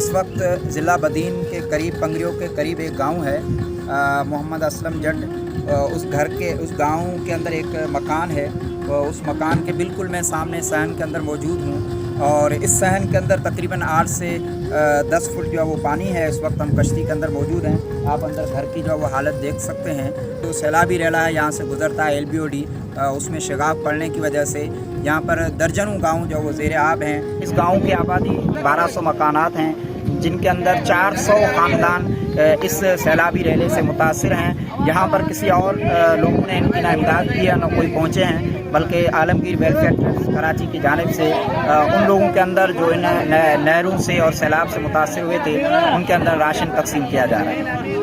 इस वक्त ज़िला बदीन के करीब पंगरियों के करीब एक गांव है मोहम्मद असलम जट। उस गांव के अंदर एक मकान है। उस मकान के बिल्कुल मैं सामने सहन के अंदर मौजूद हूँ और इस सहन के अंदर तकरीबन 8 से 10 फुट जो है वो पानी है। इस वक्त हम कश्ती के अंदर मौजूद हैं। आप अंदर घर की जो है वो हालत देख सकते हैं। तो सैलाबी रेला है यहाँ से गुजरता है LBOD, उसमें शगाफ पड़ने की वजह से यहाँ पर दर्जनों गांव जो वो ज़ेर आब हैं। इस गांव की आबादी 1200 मकानात हैं, जिनके अंदर 400 ख़ानदान इस सैलाबी रेले से मुतासिर हैं। यहाँ पर किसी और लोगों ने इनकी ना इमदाद की है, ना कोई पहुँचे हैं, बल्कि आलमगीर वेलफेयर ट्रस्ट कराची की जानिब से उन लोगों के अंदर जो इन नहरों से और सैलाब से मुतासिर हुए थे, उनके अंदर राशन तकसीम किया जा रहा है।